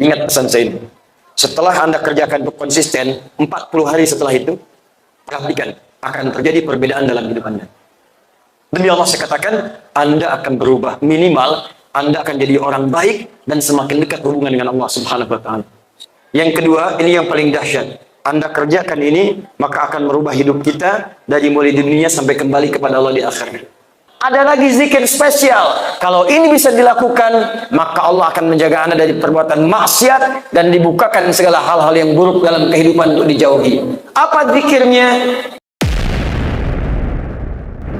Ingat pesan saya ini. Setelah Anda kerjakan itu konsisten, 40 hari setelah itu, perhatikan, akan terjadi perbedaan dalam hidup Anda. Demi Allah saya katakan, Anda akan berubah. Minimal, Anda akan jadi orang baik dan semakin dekat hubungan dengan Allah Subhanahu wa Ta'ala. Yang kedua, ini yang paling dahsyat. Anda kerjakan ini, maka akan merubah hidup kita dari mulai di dunia sampai kembali kepada Allah di akhirat. Ada lagi zikir spesial. Kalau ini bisa dilakukan, maka Allah akan menjaga Anda dari perbuatan maksiat dan dibukakan segala hal-hal yang buruk dalam kehidupan untuk dijauhi. Apa zikirnya?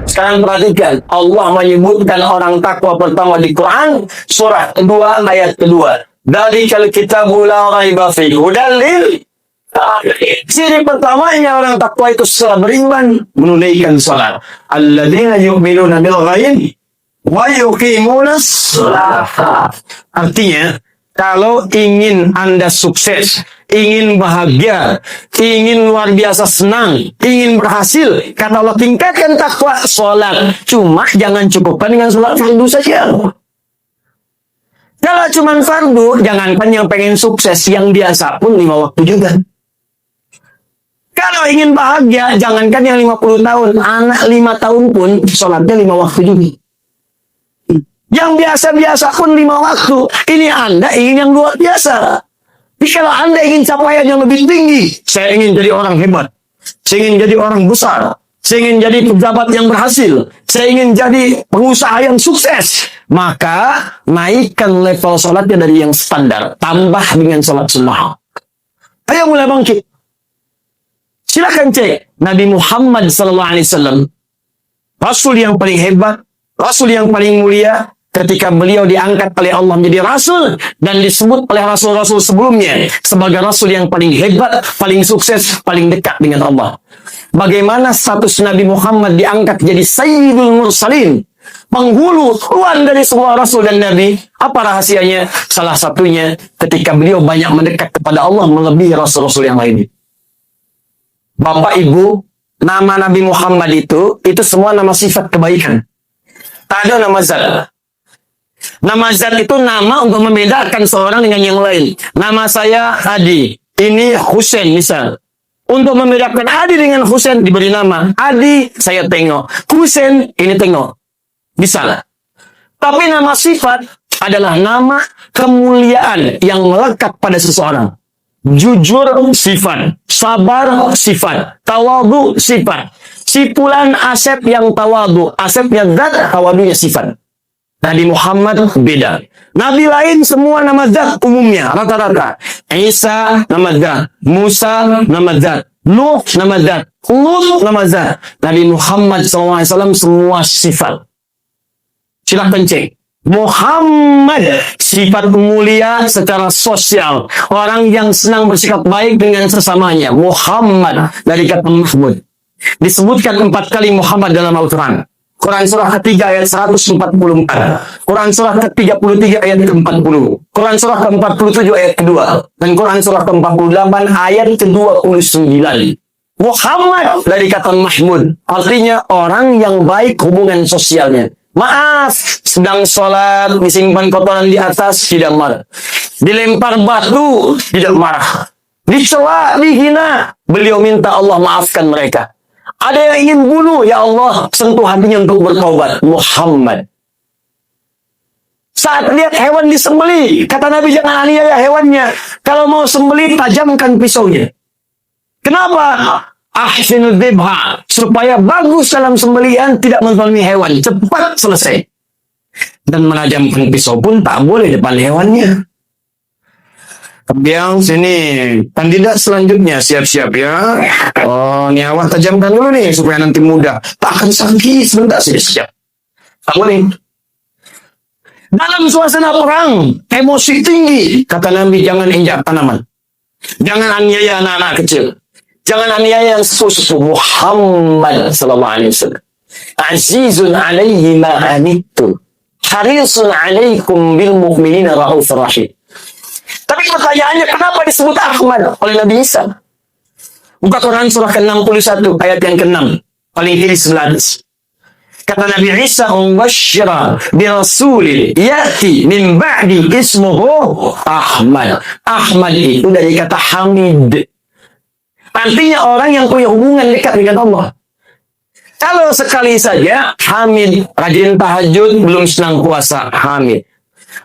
Sekarang perhatikan, Allah menyebutkan orang takwa pertama di Quran, surah kedua, ayat kedua. Dzalikal kitabu la raiba fihi hudal lil. Ciri pertamanya orang takwa itu setelah beriman, menunaikan salat. Alladzina yu'minuna bil ghaibi wa yuqimunas shalah. Artinya, kalau ingin Anda sukses, ingin bahagia, ingin luar biasa senang, ingin berhasil, kata Allah tingkatkan takwa, salat. Cuma jangan cukupkan dengan salat fardu saja. Kalau cuma fardu, jangankan yang pengen sukses, yang biasa pun 5 waktu juga. Kalau ingin bahagia, jangankan yang 50 tahun, anak 5 tahun pun sholatnya 5 waktu juga. Yang biasa-biasa pun 5 waktu. Ini Anda ingin yang luar biasa. Tapi kalau Anda ingin capaian yang lebih tinggi, saya ingin jadi orang hebat, saya ingin jadi orang besar, saya ingin jadi pejabat yang berhasil, saya ingin jadi pengusaha yang sukses, maka naikkan level sholatnya dari yang standar, tambah dengan sholat sunnah. Ayo mulai bangkit. Silakan cek Nabi Muhammad SAW, Rasul yang paling hebat, Rasul yang paling mulia, ketika beliau diangkat oleh Allah menjadi Rasul dan disebut oleh Rasul-Rasul sebelumnya sebagai Rasul yang paling hebat, paling sukses, paling dekat dengan Allah. Bagaimana status Nabi Muhammad diangkat jadi Sayyidul Mursalin, penghulu tuan dari semua Rasul dan Nabi? Apa rahasianya? Salah satunya ketika beliau banyak mendekat kepada Allah melebihi Rasul-Rasul yang lainnya. Bapak Ibu, nama Nabi Muhammad itu semua nama sifat kebaikan. Tak ada nama zat. Nama zat itu nama untuk membedakan seorang dengan yang lain. Nama saya Adi, ini Husain misal. Untuk membedakan Adi dengan Husain diberi nama. Adi saya tengok, Husain ini tengok. Bisa. Tapi nama sifat adalah nama kemuliaan yang melekat pada seseorang. Jujur sifat, sabar sifat, tawadu sifat. Si Fulan Asep yang tawadu, Asepnya zat, tawadunya sifat. Nabi Muhammad beda. Nabi lain semua nama zat umumnya, rata-rata. Isa nama zat, Musa nama zat, Nuh nama zat, Lut nama zat. Nabi Muhammad SAW semua sifat. Silakan cek. Muhammad, sifat mulia secara sosial. Orang yang senang bersikap baik dengan sesamanya. Muhammad, dari kata Mahmud. Disebutkan 4 kali Muhammad dalam Al-Quran. Quran surah ketiga ayat 144. Quran surah ke-33 ayat ke-40. Quran surah ke-47 ayat kedua. Dan Quran surah ke-48 ayat ke-29. Muhammad dari kata Mahmud. Artinya orang yang baik hubungan sosialnya. Maaf, sedang sholat, disimpan kotoran di atas, tidak marah. Dilempar batu, tidak marah. Dicela, dihina, beliau minta Allah maafkan mereka. Ada yang ingin bunuh, ya Allah, sentuh hatinya untuk bertobat. Muhammad. Saat lihat hewan disembelih, kata Nabi jangan aniaya hewannya. Kalau mau sembelih, tajamkan pisaunya. Kenapa? Ahsinul dzibha, supaya bagus dalam sembelihan, tidak menzalimi hewan, cepat selesai. Dan menajamkan pisau pun tak boleh depan hewannya. Kemudian sini kandidat selanjutnya siap-siap ya. Oh, ini awak tajamkan dulu nih supaya nanti mudah. Tak akan sakit sebentar siap-siap. Tak boleh. Dalam suasana perang, emosi tinggi, kata Nabi jangan injak tanaman. Jangan aniaya anak-anak kecil. Jangan aniaya yang sepuh-sepuh. Muhammad sallallahu alaihi wasallam. Azizun alaihi ma anittum. Harisun alaikum bil mu'minina raufur rahim. Tapi pertanyaannya kenapa disebut Ahmad oleh Nabi Isa? Buka Quran surah ke-61 ayat yang ke-6. Paling kiri 11. Kata Nabi Isa, "Mubashsyiran bi rasulin ya'ti min ba'di ismuhu Ahmad." Ahmad itu dari kata Hamid. Artinya orang yang punya hubungan dekat dengan Allah. Kalau sekali saja Hamid, rajin tahajud, belum senang puasa, Hamid.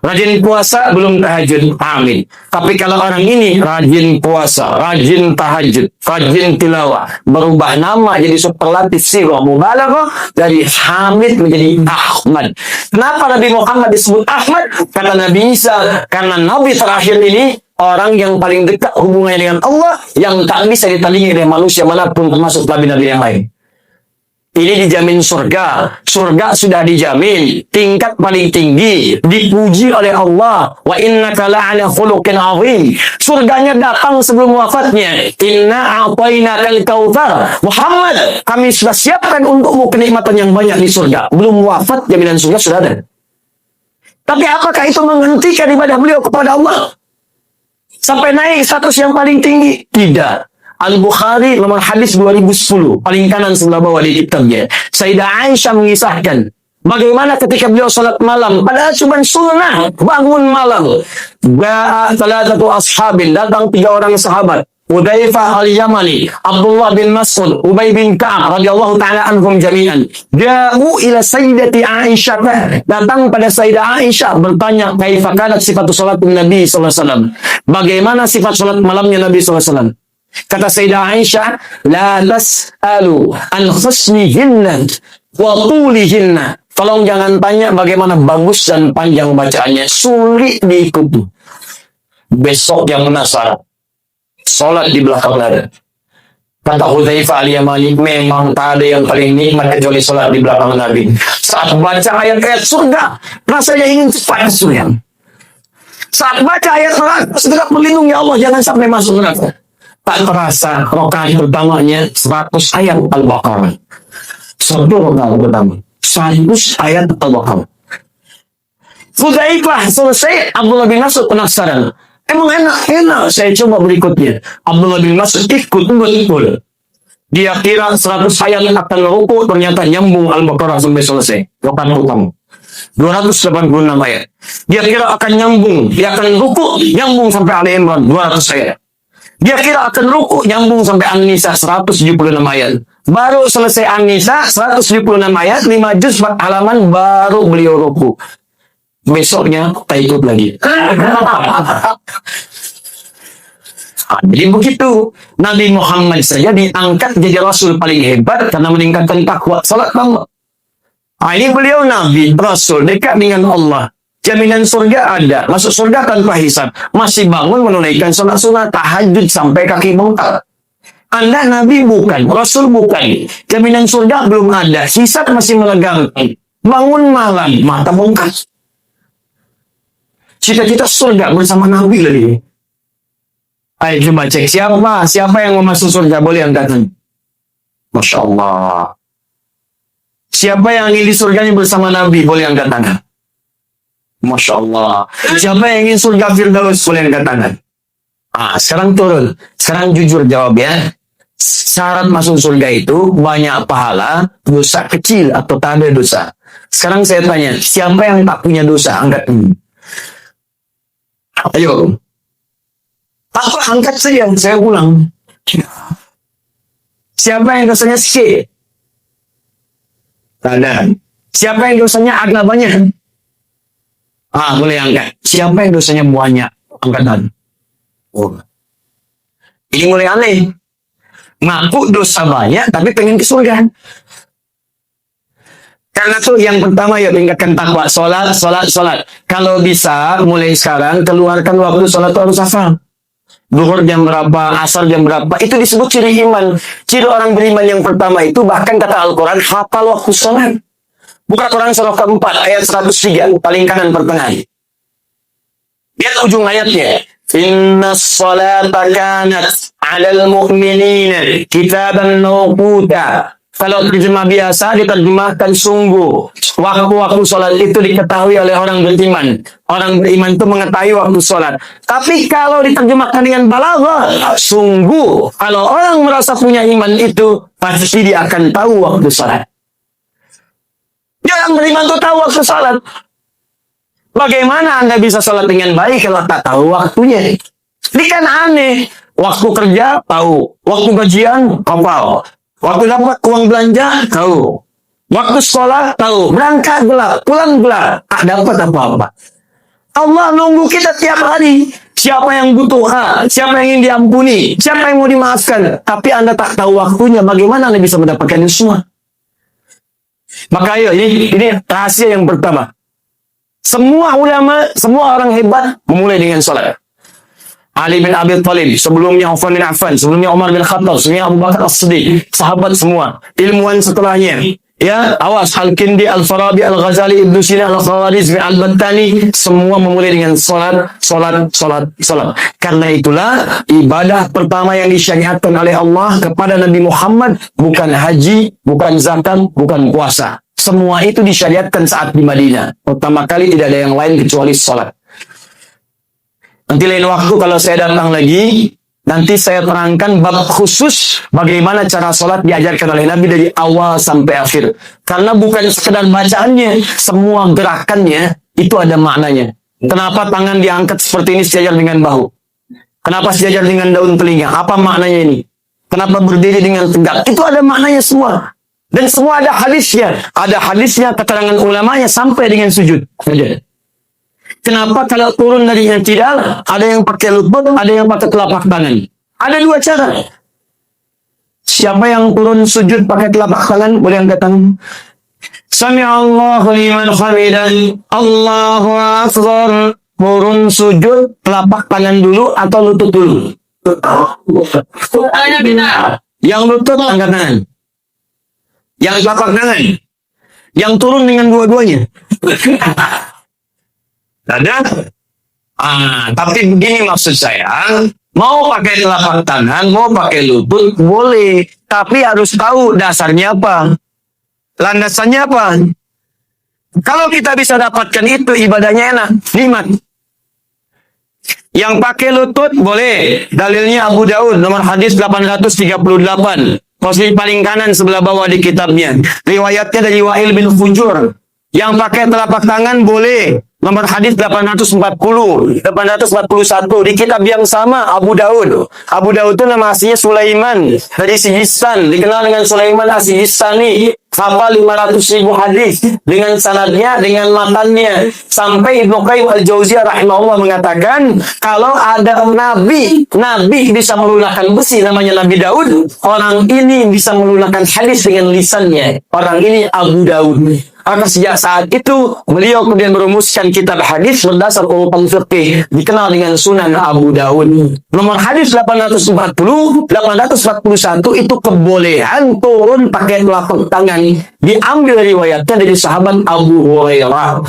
Rajin puasa, belum tahajud, Hamid. Tapi kalau orang ini rajin puasa, rajin tahajud, rajin tilawah, berubah nama jadi superlatif sighah mubalaghah dari Hamid menjadi Ahmad. Kenapa Nabi Muhammad disebut Ahmad? Kata Nabi Isa, karena Nabi terakhir ini orang yang paling dekat hubungannya dengan Allah, yang tak bisa ditandingi oleh manusia manapun, termasuk nabi-nabi yang lain. Ini dijamin surga. Surga sudah dijamin. Tingkat paling tinggi. Dipuji oleh Allah. Wa innaka la'ala khuluqin azim. Surganya datang sebelum wafatnya. Inna a'tainakal kautsar. Muhammad, kami sudah siapkan untukmu kenikmatan yang banyak di surga. Belum wafat, jaminan surga sudah ada. Tapi apakah itu menghentikan ibadah beliau kepada Allah? Sampai naik status yang paling tinggi? Tidak. Al-Bukhari nomor hadis 2010, paling kanan sebelah bawah di kitabnya. Sayyidah Aisyah mengisahkan bagaimana ketika beliau salat malam, padahal cuma sunnah bangun malam. Salatatu ashabin, datang 3 orang sahabat. Hudzaifah al-Yamani, Abdullah bin Mas'ud, Ubay bin Ka'ab radhiyallahu taala anhum jami'an. Ja'u ila sayyidati Aisyah, datang pada Sayyidah Aisyah bertanya, kaifa kanat sifatu salatun Nabi sallallahu alaihi wasallam? Bagaimana sifat salat malamnya Nabi sallallahu alaihi wasallam? Kata Sayyidah Aisyah, la tas'alu an husnihinna wa tulihinna. Tolong jangan tanya bagaimana bagus dan panjang bacaannya, sulit diikuti. Besok yang menasar, salat di belakang dada. Kata Hudzaifah al-Yamani, memang tak ada yang paling nikmat kecuali salat di belakang Nabi. Saat baca ayat-ayat surga, rasanya ingin cepat ke surga. Saat baca ayat neraka, segera berlindung, ya Allah jangan sampai masuk neraka. Tak terasa rakaat pertamanya 100 ayat Al-Baqarah. 1 rakaat pertama 100 ayat Al-Baqarah. Hudzaifah selesai, Abdullah bin Mas'ud penasaran. Emang enak, saya coba berikutnya. Abdullah bin Mas'ud ikut betul. Dia kira 100 ayat akan ruku, ternyata nyambung Al-Baqarah sampai selesai. Rakaat pertama 286 ayat. Dia kira akan nyambung, dia akan ruku, nyambung sampai Ali Imran 200 ayat. Dia kira akan ruku, nyambung sampai An-Nisa 176 ayat. Baru selesai An-Nisa 176 ayat, 5 juz 4 halaman, baru beliau ruku. Besoknya tak ikut lagi. Jadi begitu, Nabi Muhammad saja diangkat jadi Rasul paling hebat karena meningkatkan takwa salat Allah. Ini beliau Nabi, Rasul, dekat dengan Allah. Jaminan surga ada, masuk surga tanpa hisab, masih bangun menunaikan sholat sunat, tahajud sampai kaki bengkak. Anda Nabi bukan, Rasul bukan, jaminan surga belum ada, hisab masih menegangkan, bangun malam, mata bengkak. Cita-cita surga bersama Nabi lagi. Ayo coba cek siapa yang mau masuk surga, boleh angkat tangan. Masya Allah. Siapa yang ingin di surganya bersama Nabi, boleh angkat tangan. Masya Allah. Siapa yang ingin surga Firdaus, boleh angkat tangan. Sekarang turun. Sekarang jujur jawab ya. Syarat masuk surga itu banyak pahala, dosa kecil atau tak ada dosa. Sekarang saya tanya, siapa yang tak punya dosa? Angkat tangan. Ayo. Apa angkat saja, saya ulang. Siapa yang dosanya C? Tak ada. Siapa yang dosanya agak banyak? Boleh angkat. Siapa yang dosanya banyak? Angkatan. Ini mulai aneh. Ngaku dosa banyak, tapi pengen ke surga. Karena tuh yang pertama ya tingkatkan takwa. Sholat. Kalau bisa, mulai sekarang, keluarkan waktu sholat itu harus hafal. Duhur jam berapa, asar jam berapa. Itu disebut ciri iman. Ciri orang beriman yang pertama itu, bahkan kata Al-Quran, hafal waktu sholat. Buka Quran surah keempat, ayat 103, paling kanan pertengahan. Lihat ujung ayatnya. Inna salata kanat alal mu'minina kitaban mawquta. Kalau terjemah biasa diterjemahkan sungguh. Waktu sholat itu diketahui oleh orang beriman. Orang beriman itu mengetahui waktu sholat. Tapi kalau diterjemahkan dengan balaghah, sungguh. Kalau orang merasa punya iman itu, pasti dia akan tahu waktu sholat. Jarang beriman tuh tahu waktu salat. Bagaimana Anda bisa salat dengan baik kalau tak tahu waktunya? Ini kan aneh. Waktu kerja tahu, waktu gajian hafal, waktu dapat uang belanja tahu, waktu sekolah tahu, berangkat gelap, pulang gelap, tak dapat apa-apa. Allah nunggu kita tiap hari. Siapa yang butuh siapa yang ingin diampuni, siapa yang mau dimaafkan. Tapi Anda tak tahu waktunya, bagaimana Anda bisa mendapatkan itu semua? Maka ayo, ini rahasia yang pertama. Semua ulama, semua orang hebat memulai dengan salat. Ali bin Abi Thalib, sebelumnya Uthman bin Affan, sebelumnya Umar bin Khattab, sebelumnya Abu Bakar As-Siddiq, sahabat semua, ilmuwan setelahnya. Ya, awas Al-Kindi, Al-Farabi, Al-Ghazali, Ibnu Sina, Al-Khawarizmi, Al-Battani, semua memulai dengan salat. Karena itulah ibadah pertama yang disyariatkan oleh Allah kepada Nabi Muhammad bukan haji, bukan zakat, bukan puasa. Semua itu disyariatkan saat di Madinah. Pertama kali tidak ada yang lain kecuali salat. Nanti lain waktu kalau saya datang lagi, nanti saya terangkan bab khusus bagaimana cara sholat diajarkan oleh Nabi dari awal sampai akhir. Karena bukan sekedar bacaannya, semua gerakannya itu ada maknanya. Kenapa tangan diangkat seperti ini sejajar dengan bahu? Kenapa sejajar dengan daun telinga? Apa maknanya ini? Kenapa berdiri dengan tegak? Itu ada maknanya semua. Dan semua ada hadisnya. Ada hadisnya, keterangan ulamanya sampai dengan sujud. Kenapa kalau turun dari i'tidal, ada yang pakai lutut, ada yang pakai telapak tangan. Ada dua cara. Siapa yang turun sujud pakai telapak tangan, boleh angkat tangan. Sami'allahu liman hamidan, Allahu akbar. Turun sujud, telapak tangan dulu atau lutut dulu? Yang lutut angkat tangan. Yang telapak tangan. Yang turun dengan dua-duanya. Ada? Tapi begini maksud saya, mau pakai telapak tangan, mau pakai lutut, boleh. Tapi harus tahu dasarnya apa. Landasannya apa. Kalau kita bisa dapatkan itu, ibadahnya enak, nikmat. Yang pakai lutut, boleh. Dalilnya Abu Daud, nomor hadis 838. Posisi paling kanan sebelah bawah di kitabnya. Riwayatnya dari Wa'il bin Fujur. Yang pakai telapak tangan, boleh. Nomor hadis 841 di kitab yang sama Abu Daud. Abu Daud itu nama aslinya Sulaiman dari Sijistan, dikenal dengan Sulaiman As-Sijistani. Hafal 500.000 hadis dengan sanadnya, dengan matannya. Sampai Ibnu Qayyim Al-Jauziyah rahimahullah mengatakan, kalau ada nabi bisa melunakkan besi namanya Nabi Daud, orang ini bisa melunakkan hadis dengan lisannya. Orang ini Abu Daud. Karena sejak saat itu beliau kemudian merumuskan kitab hadis berdasar urutan fikih dikenal dengan Sunan Abu Daud. Nomor hadis 841 itu kebolehan turun pakai telapak tangan, diambil riwayatnya dari sahabat Abu Hurairah.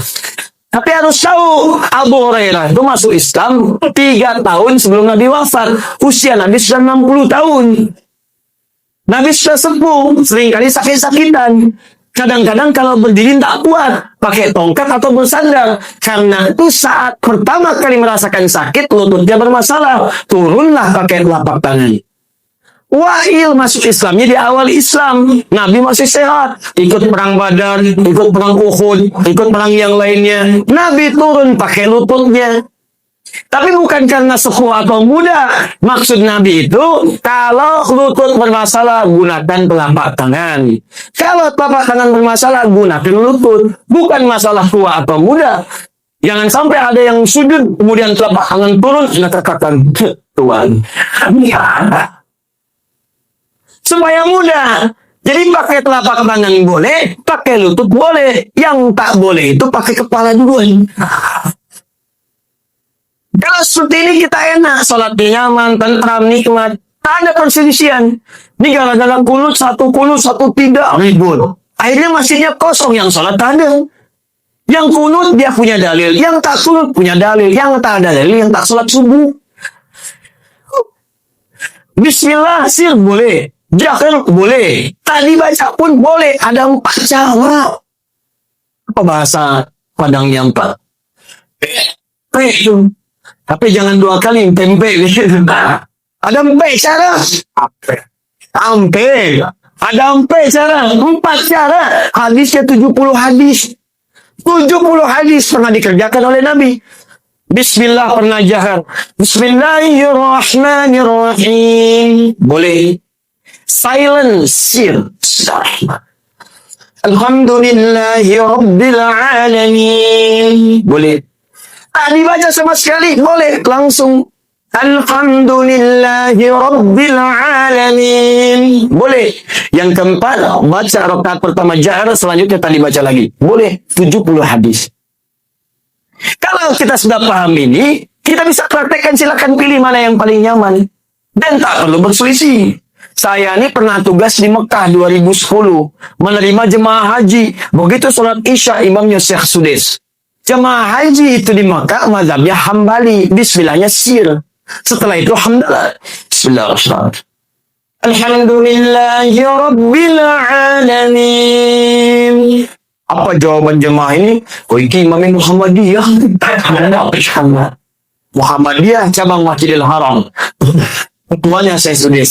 Tapi harus tahu, Abu Hurairah itu masuk Islam 3 tahun sebelum Nabi wafat. Usia Nabi sudah 60 tahun. Nabi sudah sepuh, seringkali sakit-sakitan. Kadang-kadang kalau berdiri tak kuat, pakai tongkat atau bersandar. Karena itu saat pertama kali merasakan sakit, lututnya bermasalah. Turunlah pakai telapak tangan. Wa'il masuk Islamnya di awal Islam. Nabi masih sehat. Ikut perang Badar, ikut perang Uhud, ikut perang yang lainnya. Nabi turun pakai lututnya. Tapi bukan karena sepuh atau muda. Maksud Nabi itu, kalau lutut bermasalah, gunakan telapak tangan. Kalau telapak tangan bermasalah, gunakan lutut. Bukan masalah tua atau muda. Jangan sampai ada yang sujud, kemudian telapak tangan turun, Anda katakan, Tuhan. Supaya mudah. Jadi pakai telapak tangan boleh, pakai lutut boleh. Yang tak boleh itu pakai kepala duluan. Kalau seperti ini kita enak, sholatnya nyaman, tentram, nikmat. Tak ada perselisihan. Ini gara-gara kunut, satu tidak, ribut. Akhirnya masjidnya kosong, yang sholat tak ada. Yang kunut dia punya dalil, yang tak kunut punya dalil, yang tak ada dalil, yang tak sholat subuh. Bismillah sir boleh, jahir boleh, tadi baca pun boleh, ada 4 cara. Apa bahasa Padangnya 4? Itu. Tapi jangan 2 kali tempe. Ada 4 cara. Ampe. Ada 4 cara. Hadisnya 70 hadis. 70 hadis pernah dikerjakan oleh Nabi. Bismillah pernah jahar. Bismillahirrahmanirrahim. Boleh. Silencer. Alhamdulillahi Rabbil Alamin. Boleh. Dibaca sama sekali. Boleh. Langsung. Alhamdulillahi Rabbil Alamin. Boleh. Yang keempat, baca rakaat pertama jahar, selanjutnya tadi baca lagi. Boleh. 70 hadis. Kalau kita sudah paham ini, kita bisa praktekkan, silakan pilih mana yang paling nyaman. Dan tak perlu berselisih. Saya ini pernah tugas di Mekah 2010. Menerima jemaah haji. Begitu sholat Isya, imamnya Syekh Sudes. Jemaah haji itu di Mekah, mazhabnya Hambali. Bismillahnya sir. Setelah itu, alhamdulillah. Bismillahirrahmanirrahim. Alhamdulillahi Rabbil Alamin. Apa jawaban jemaah ini? Oh, ini Imam Muhammadiyah. Muhammadiyah cabang Masjidil Haram. Ketuanya saya sudah.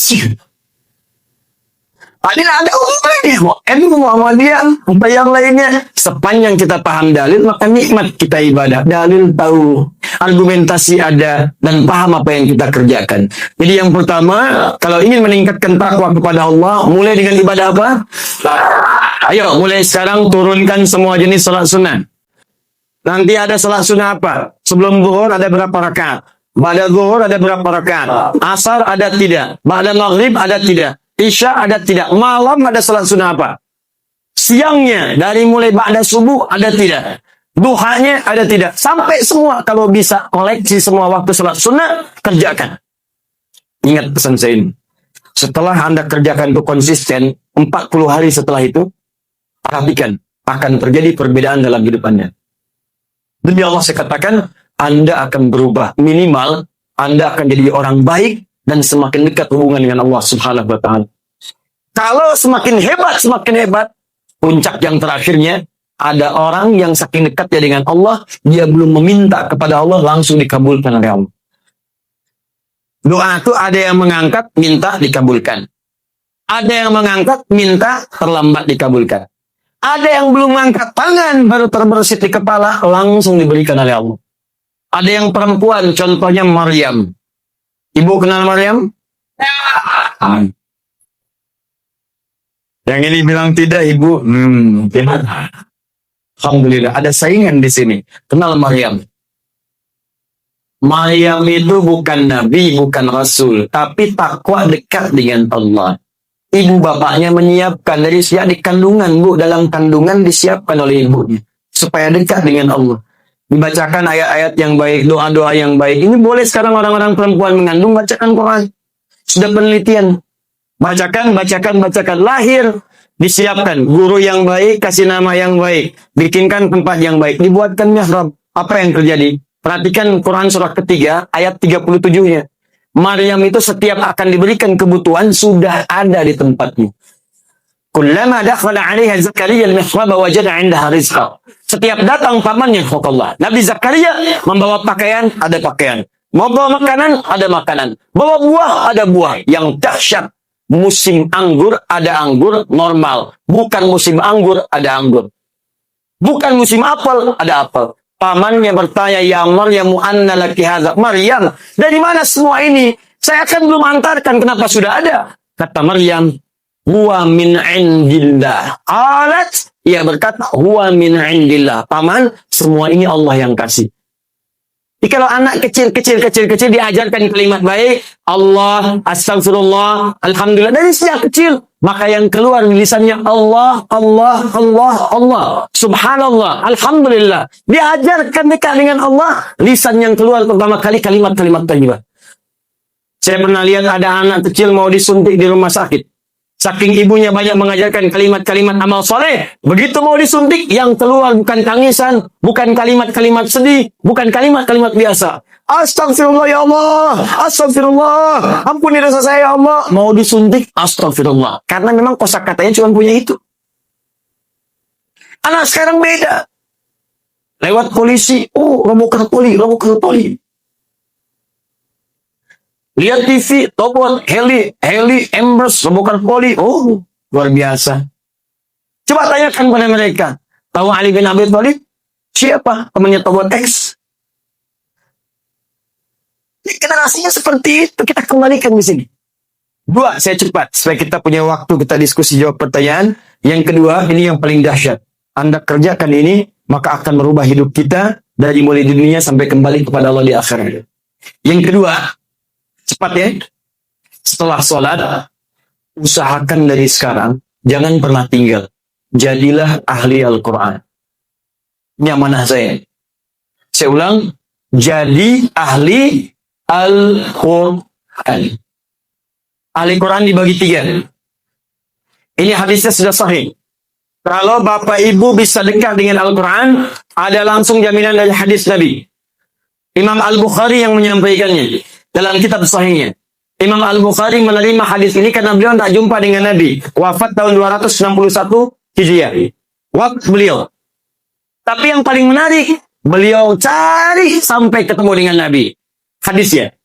Ada hubungannya. Ini Muhammadiyah. Apa yang lainnya? Sepanjang kita paham dalil, maka nikmat kita ibadah. Dalil tahu. Argumentasi ada. Dan paham apa yang kita kerjakan. Jadi yang pertama, kalau ingin meningkatkan takwa kepada Allah, mulai dengan ibadah apa? Ayo, mulai sekarang turunkan semua jenis salat sunnah. Nanti ada salat sunnah apa? Sebelum zuhur ada berapa rakaat? Ba'da zuhur ada berapa rakaat? Asar ada tidak? Ba'da maghrib ada tidak? Isya ada tidak? Malam ada salat sunnah apa? Siangnya, dari mulai ba'da subuh ada tidak? Duhanya ada tidak? Sampai semua, kalau bisa koleksi semua waktu salat sunnah, kerjakan. Ingat pesan saya ini. Setelah Anda kerjakan itu konsisten, 40 hari setelah itu, perhatikan, akan terjadi perbedaan dalam hidupannya. Demi Allah saya katakan, Anda akan berubah. Minimal, Anda akan jadi orang baik, dan semakin dekat hubungan dengan Allah Subhanahu wa Ta'ala. Kalau semakin hebat, puncak yang terakhirnya, ada orang yang saking dekatnya dengan Allah, dia belum meminta kepada Allah, langsung dikabulkan oleh Allah. Doa itu ada yang mengangkat, minta dikabulkan. Ada yang mengangkat, minta terlambat dikabulkan. Ada yang belum mengangkat tangan, baru terbersit di kepala, langsung diberikan oleh Allah. Ada yang perempuan, contohnya Maryam. Ibu kenal Maryam? Yang ini bilang tidak, Ibu. Tidak. Alhamdulillah, ada saingan di sini. Kenal Maryam. Maryam itu bukan nabi, bukan rasul, tapi takwa dekat dengan Allah. Ibu bapaknya menyiapkan dari sejak di kandungan, Bu, dalam kandungan disiapkan oleh ibunya supaya dekat dengan Allah. Dibacakan ayat-ayat yang baik, doa-doa yang baik. Ini boleh sekarang orang-orang perempuan mengandung bacakan Quran. Sudah penelitian. Bacakan. Lahir, disiapkan. Guru yang baik, kasih nama yang baik. Bikinkan tempat yang baik. Dibuatkan mihrab. Apa yang terjadi? Perhatikan Quran surah ketiga, ayat 37-nya. Maryam itu setiap akan diberikan kebutuhan, sudah ada di tempatnya. Kullama dakhala 'alaiha Zakaria al-mihrab wajada 'indaha rizqa. Setiap datang pamannya Allah. Nabi Zakaria membawa pakaian, ada pakaian. Membawa makanan, ada makanan. Bawa buah, ada buah. Yang dahsyat, musim anggur, ada anggur normal. Bukan musim anggur, ada anggur. Bukan musim apel, ada apel. Pamannya bertanya, ya Maryam, anna laki hadza? Maryam, dari mana semua ini? Saya kan belum antarkan, kenapa sudah ada? Kata Maryam, huwa min indillah. Alat, ia berkata, huwa min indillah. Paman, semua ini Allah yang kasih. Jadi kalau anak kecil diajarkan kalimat baik, Allah, astagfirullah, alhamdulillah, dari sejak kecil, maka yang keluar lisannya Allah, subhanallah, alhamdulillah. Diajarkan dekat dengan Allah, lisan yang keluar pertama kali kalimat-kalimat thayyibah. Saya pernah lihat ada anak kecil mau disuntik di rumah sakit. Saking ibunya banyak mengajarkan kalimat-kalimat amal soleh. Begitu mau disuntik, yang keluar bukan tangisan, bukan kalimat-kalimat sedih, bukan kalimat-kalimat biasa. Astagfirullah ya Allah, astagfirullah, ampuni dosa saya ya Allah. Mau disuntik, astagfirullah. Karena memang kosakatanya cuma punya itu. Anak sekarang beda. Lewat polisi, oh robokan poli. Lihat TV, topon, heli, Embrace, robokan poli. Oh, Luar biasa. Coba tanyakan pada mereka. Tahu Ali bin Abi Thalib? Siapa? Temannya Tobat X. Generasinya seperti itu. Kita kembalikan di sini. Dua, saya cepat. Supaya kita punya waktu kita diskusi jawab pertanyaan. Yang kedua, ini yang paling dahsyat. Anda kerjakan ini, maka akan merubah hidup kita dari mulai di dunia sampai kembali kepada Allah di akhirat. Yang kedua, cepat ya. Setelah sholat, usahakan dari sekarang, jangan pernah tinggal. Jadilah ahli Al-Quran. Ini amanah saya. Saya ulang, jadi ahli Al-Quran. Ahli Quran dibagi 3. Ini hadisnya sudah sahih. Kalau Bapak Ibu bisa dekat dengan Al-Quran, ada langsung jaminan dari hadis Nabi. Imam Al-Bukhari yang menyampaikannya dalam kitab sahihnya. Imam Al-Bukhari menerima hadis ini karena beliau tak jumpa dengan Nabi. Wafat tahun 261 Hijriah. Waktu beliau. Tapi yang paling menarik, beliau cari sampai ketemu dengan Nabi. Hadisnya.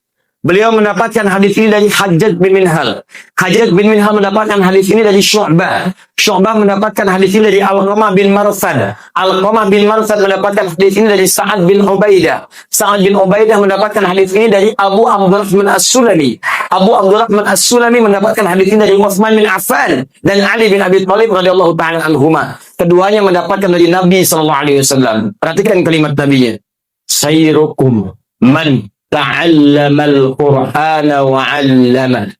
Beliau mendapatkan hadis ini dari Hajjaj bin Minhal. Hajjaj bin Minhal mendapatkan hadis ini dari Syu'bah. Syu'bah mendapatkan hadis ini dari Al-Qamah bin Marsad. Al-Qamah bin Marsad mendapatkan hadis ini dari Sa'ad bin Ubaidah. Sa'ad bin Ubaidah mendapatkan hadis ini dari Abu Abdurrahman As-Sulami. Abu Abdurrahman As-Sulami mendapatkan hadis ini dari Utsman bin Affan dan Ali bin Abi Thalib radhiyallahu ta'ala anhuma. Keduanya mendapatkan dari Nabi sallallahu alaihi wasallam. Perhatikan kalimat Nabi-nya. Sayrukum man ta'allamal Qur'ana wa 'allama.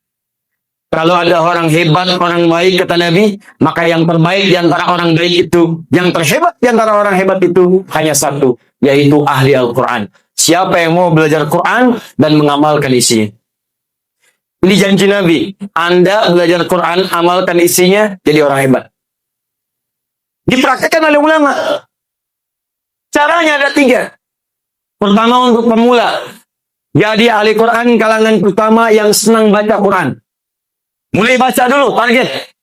Kalau ada orang hebat, orang baik, kata Nabi, maka yang terbaik di antara orang baik itu, yang terhebat di antara orang hebat itu hanya satu, yaitu ahli Al-Quran. Siapa yang mau belajar Quran dan mengamalkan isinya. Ini janji Nabi. Anda belajar Quran, amalkan isinya, jadi orang hebat. Dipraktikkan oleh ulama. Caranya ada 3. Pertama untuk pemula. Jadi ahli Quran kalangan pertama yang senang baca Quran. Mulai baca dulu, target.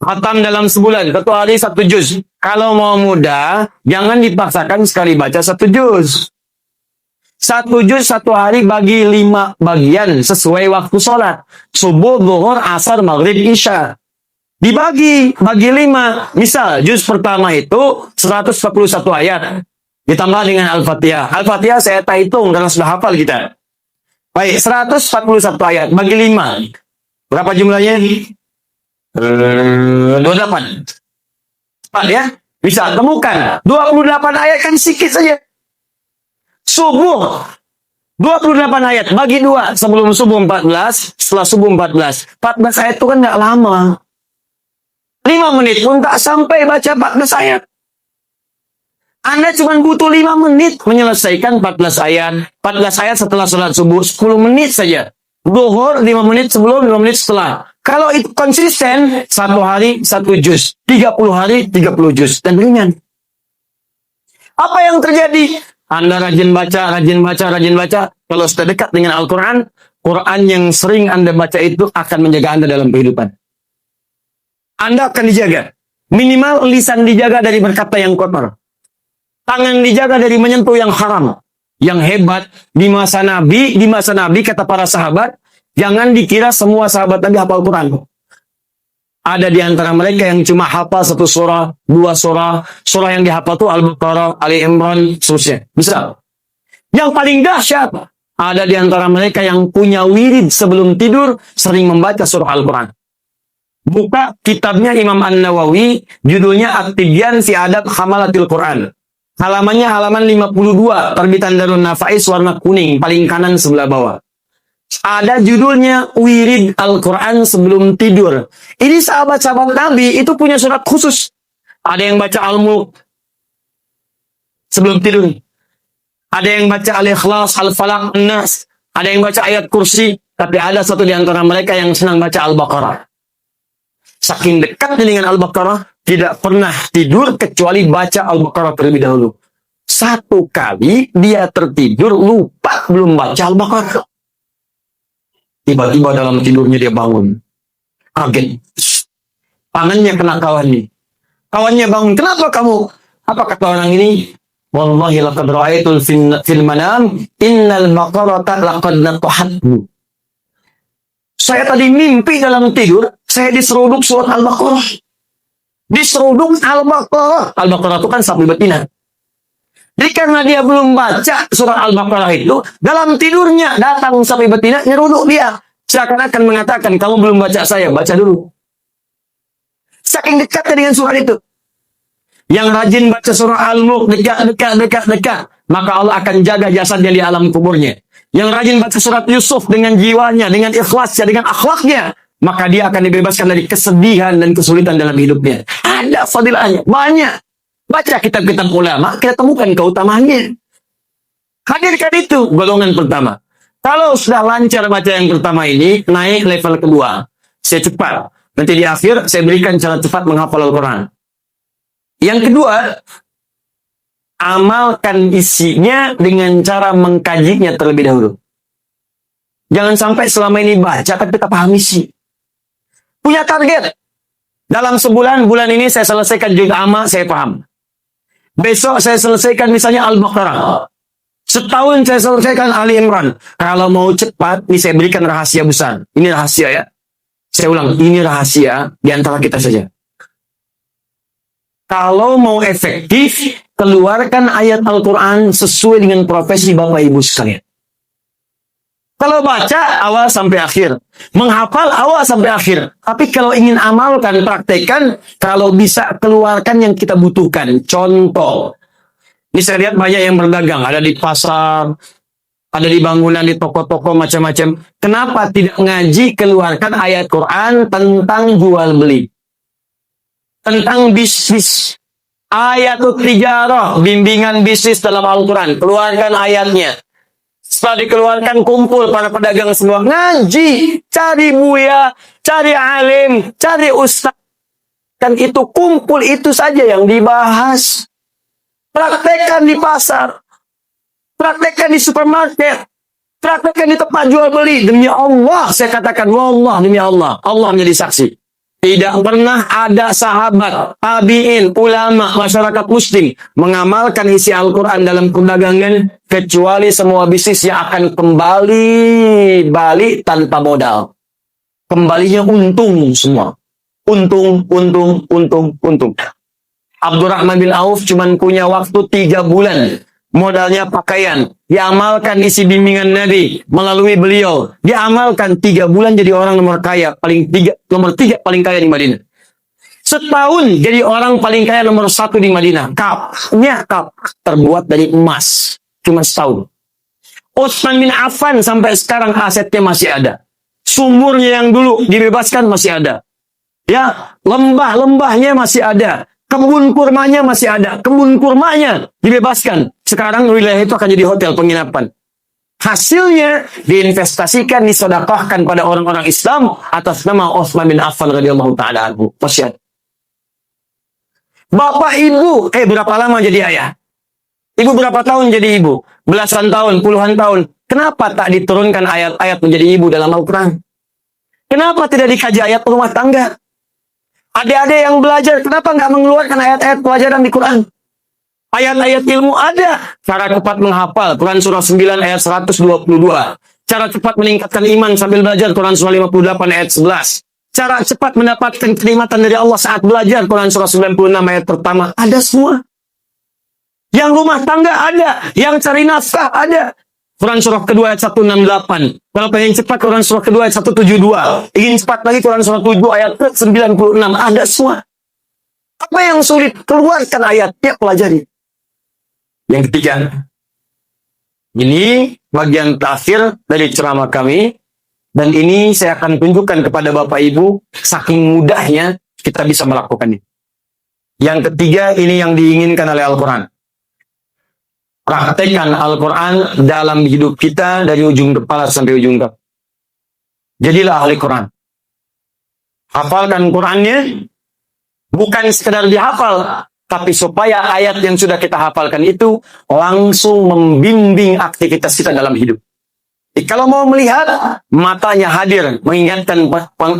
Khatam dalam sebulan, 1 hari 1 juz. Kalau mau mudah, jangan dipaksakan sekali baca 1 juz. 1 juz 1 hari bagi 5 bagian sesuai waktu sholat. Subuh, zuhur, asar, maghrib, isya. Dibagi, bagi 5. Misal, juz pertama itu 141 ayat. Ditambah dengan Al-Fatihah. Al-Fatihah saya tak hitung karena sudah hafal kita. Baik, 141 ayat bagi 5. Berapa jumlahnya? 28. Cepat ya. Bisa temukan. 28 ayat kan sedikit saja. Subuh. 28 ayat bagi 2. Sebelum subuh 14. Setelah subuh 14. 14 ayat itu kan gak lama. 5 menit pun tak sampai baca 14 ayat. Anda cuma butuh 5 menit menyelesaikan 14 ayat. 14 ayat setelah sholat subuh, 10 menit saja. Zuhur 5 menit sebelum, 5 menit setelah. Kalau itu konsisten, 1 hari 1 juz. 30 hari 30 juz. Dan ringan. Apa yang terjadi? Anda rajin baca, rajin baca, rajin baca. Kalau sudah dekat dengan Al-Quran, Quran yang sering Anda baca itu akan menjaga Anda dalam kehidupan. Anda akan dijaga. Minimal lisan dijaga dari berkata yang kotor. Tangan dijaga dari menyentuh yang haram. Yang hebat di masa Nabi kata para sahabat, jangan dikira semua sahabat Nabi hafal Quran. Ada di antara mereka yang cuma hafal 1 surah, 2 surah. Surah yang dihafal itu Al-Baqarah, Ali Imran, seterusnya. Bisa. Yang paling dahsyat, ada di antara mereka yang punya wirid sebelum tidur, sering membaca surah Al-Quran. Buka kitabnya Imam An-Nawawi, judulnya At-Tibyan fi Adab Hamalatil Quran. Halamannya halaman 52, terbitan Darun Nafais warna kuning, paling kanan sebelah bawah. Ada judulnya Wirid Al-Quran sebelum tidur. Ini sahabat-sahabat Nabi itu punya surat khusus. Ada yang baca Al-Mulk sebelum tidur. Ada yang baca Al-Ikhlas, Al-Falaq, An-Nas. Ada yang baca ayat kursi. Tapi ada satu di antara mereka yang senang baca Al-Baqarah. Saking dekatnya dengan Al-Baqarah, tidak pernah tidur kecuali baca Al-Baqarah terlebih dahulu. 1 kali dia tertidur, lupa belum baca Al-Baqarah. Tiba-tiba dalam tidurnya dia bangun. Kaget. Tangannya kena kawannya. Kawannya bangun. Kenapa kamu? Apa kata orang ini? Wallahi laqad ra'aitul fil manam innal baqarata laqad natahathu. Saya tadi mimpi dalam tidur, Saya diseruduk surat Al-Baqarah. Diseruduk Al-Baqarah. Al-Baqarah itu kan sapi betina. Jadi karena dia belum baca surat Al-Baqarah itu, dalam tidurnya datang sapi betina, nyeruduk dia. Seakan-akan mengatakan, kamu belum baca saya, baca dulu. Saking dekatnya dengan surat itu. Yang rajin baca surah Al-Mulk, dekat. Maka Allah akan jaga jasadnya di alam kuburnya. Yang rajin baca surat Yusuf dengan jiwanya, dengan ikhlasnya, dengan akhlaknya, maka dia akan dibebaskan dari kesedihan dan kesulitan dalam hidupnya. Ada fadilahnya, banyak. Baca kitab-kitab ulama, kita temukan keutamaannya. Hadirkan itu, golongan pertama. Kalau sudah lancar baca yang pertama ini, naik level kedua. Saya cepat. Nanti di akhir, saya berikan cara cepat menghafal Al-Quran. Yang kedua, amalkan isinya dengan cara mengkajinya terlebih dahulu. Jangan sampai selama ini baca, tapi kita paham isi. Punya target. Dalam sebulan, bulan ini saya selesaikan juz amma, saya paham. Besok saya selesaikan misalnya Al-Baqarah. Setahun saya selesaikan Ali Imran. Kalau mau cepat, ini saya berikan rahasia besar. Ini rahasia ya. Saya ulang, ini rahasia di antara kita saja. Kalau mau efektif, keluarkan ayat Al-Quran sesuai dengan profesi Bapak Ibu sekalian. Kalau baca, awal sampai akhir. Menghafal, awal sampai akhir. Tapi kalau ingin amalkan, praktekkan, kalau bisa keluarkan yang kita butuhkan. Contoh. Ini saya lihat banyak yang berdagang. Ada di pasar, ada di bangunan, di toko-toko, macam-macam. Kenapa tidak ngaji keluarkan ayat Quran tentang jual beli? Tentang bisnis. Ayatul tijarah, bimbingan bisnis dalam Al-Quran. Keluarkan ayatnya. Setelah dikeluarkan, kumpul para pedagang semua. Ngaji, cari buya, cari alim, cari ustaz. Dan itu kumpul, itu saja yang dibahas. Praktekkan di pasar. Praktekkan di supermarket. Praktekkan di tempat jual beli. Demi Allah, saya katakan, wallah, demi Allah. Allah menjadi saksi. Tidak pernah ada sahabat, tabi'in, ulama, masyarakat muslim mengamalkan isi Al-Quran dalam perdagangan kecuali semua bisnis yang akan kembali balik tanpa modal. Kembalinya untung semua. Untung. Abdurrahman bin Auf cuma punya waktu 3 bulan. Modalnya pakaian. Diamalkan isi bimbingan Nabi melalui beliau. Diamalkan 3 bulan jadi orang nomor kaya. Nomor 3 paling kaya di Madinah. Setahun jadi orang paling kaya nomor 1 di Madinah. Kapnya terbuat dari emas. Cuma setahun. Utsman bin Affan sampai sekarang asetnya masih ada. Sumurnya yang dulu dibebaskan masih ada. Ya, lembah-lembahnya masih ada. Kebun kurmanya masih ada. Kebun kurmanya dibebaskan. Sekarang wilayah itu akan jadi hotel penginapan. Hasilnya diinvestasikan, disedekahkan pada orang-orang Islam atas nama Utsman bin Affan radhiyallahu taala anhu. Wasiat. Bapak ibu, berapa lama jadi ayah? Ibu berapa tahun jadi ibu? Belasan tahun, puluhan tahun. Kenapa tak diturunkan ayat-ayat menjadi ibu dalam Al-Quran? Kenapa tidak dikaji ayat rumah tangga? Adik-adik yang belajar, kenapa nggak mengeluarkan ayat-ayat pelajaran di Quran? Ayat-ayat ilmu ada. Cara cepat menghafal, Quran surah 9 ayat 122. Cara cepat meningkatkan iman sambil belajar, Quran surah 58 ayat 11. Cara cepat mendapatkan kenikmatan dari Allah saat belajar, Quran surah 96 ayat pertama. Ada semua. Yang rumah tangga ada. Yang cari nafkah ada. Quran surah kedua ayat 168. Kalau pengen cepat, Quran surah kedua ayat 172. Ingin cepat lagi, Quran surah 7 ayat 96. Ada semua. Apa yang sulit? Keluarkan ayatnya, pelajari. Yang ketiga. Ini bagian terakhir dari ceramah kami. Dan ini saya akan tunjukkan kepada Bapak Ibu. Saking mudahnya kita bisa melakukannya. Yang ketiga, ini yang diinginkan oleh Al-Quran. Praktekkan Al-Quran dalam hidup kita dari ujung kepala sampai ujung kaki. Jadilah ahli Quran. Hafalkan Qurannya, bukan sekedar dihafal, tapi supaya ayat yang sudah kita hafalkan itu langsung membimbing aktivitas kita dalam hidup. Kalau mau melihat, matanya hadir, mengingatkan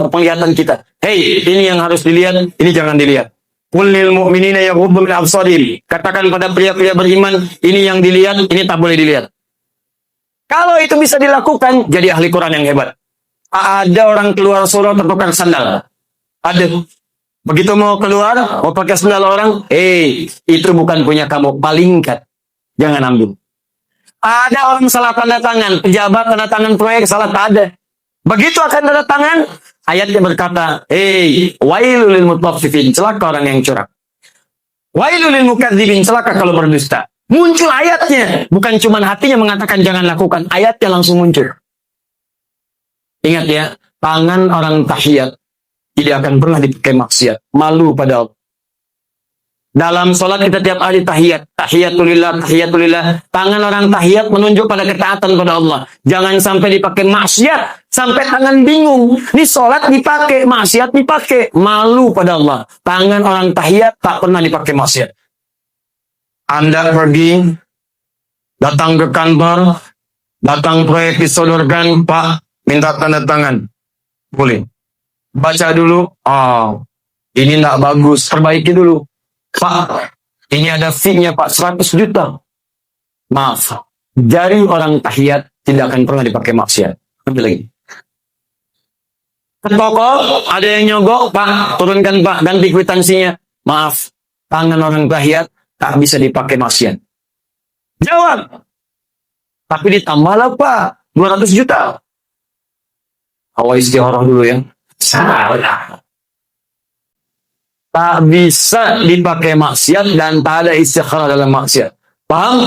penglihatan kita. Hei, ini yang harus dilihat, ini jangan dilihat. Qulil mu'minina yaghuddu min absarihim. Katakan pada pria-pria beriman, ini yang dilihat, ini tak boleh dilihat. Kalau itu bisa dilakukan, jadi ahli Quran yang hebat. Ada orang keluar surau tertukar sandal. Ada. Begitu mau keluar, mau pakai sendal orang, itu bukan punya kamu, palingkan. Jangan ambil. Ada orang salah tanda tangan, pejabat tanda tangan proyek salah ada. Begitu akan tanda tangan, ayatnya berkata, wailul lil mutaffifin, celaka orang yang curang. Wailul lil mukadzibin, celaka kalau berdusta. Muncul ayatnya, bukan cuma hatinya mengatakan jangan lakukan, ayatnya langsung muncul. Ingat ya, tangan orang tahiyat tidak akan pernah dipakai maksiat, malu pada Allah. Dalam sholat kita tiap hari tahiyat, tahiyatulillah, tahiyatulillah. Tangan orang tahiyat menunjuk pada ketaatan pada Allah. Jangan sampai dipakai maksiat, sampai tangan bingung. Ini sholat dipakai, maksiat dipakai. Malu pada Allah. Tangan orang tahiyat tak pernah dipakai maksiat. Anda pergi, datang ke kantor, datang proyek disodorkan, Pak, minta tanda tangan. Boleh. Baca dulu, ini tidak bagus, perbaiki dulu. Pak, ini ada fee-nya Pak, 100 juta. Maaf, jari orang tahiyat tidak akan pernah dipakai maksiat. Ambil lagi. Ke toko, ada yang nyogok, Pak, turunkan Pak, ganti kwitansinya. Maaf, tangan orang tahiyat tak bisa dipakai maksiat. Jawab. Tapi ditambahlah Pak, 200 juta. Awal istiharah dulu ya. Salah. Tak bisa dipakai maksiat dan tak ada istikharah dalam maksiat. Paham?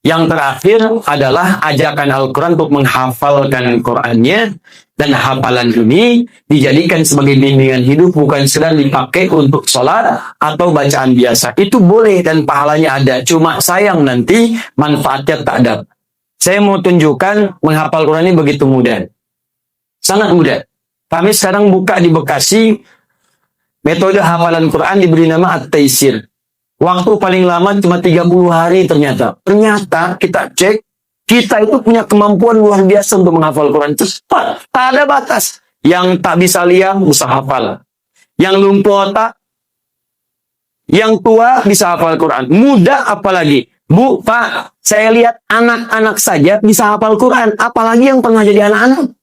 Yang terakhir adalah ajakan Al-Quran untuk menghafalkan Qurannya, dan hafalan ini dijadikan sebagai bimbingan hidup, bukan sedang dipakai untuk sholat atau bacaan biasa. Itu boleh dan pahalanya ada, cuma sayang nanti manfaatnya tak ada. Saya mau tunjukkan menghafal Quran ini begitu mudah. Sangat mudah. Kami sekarang buka di Bekasi, metode hafalan Quran diberi nama At-Taisir. Waktu paling lama cuma 30 hari ternyata. Ternyata kita cek, kita itu punya kemampuan luar biasa untuk menghafal Quran. Cepat, tak ada batas. Yang tak bisa lihat, bisa hafal. Yang lumpuh otak, yang tua bisa hafal Quran. Muda apalagi. Bu, Pak, saya lihat anak-anak saja bisa hafal Quran. Apalagi yang pernah jadi anak-anak.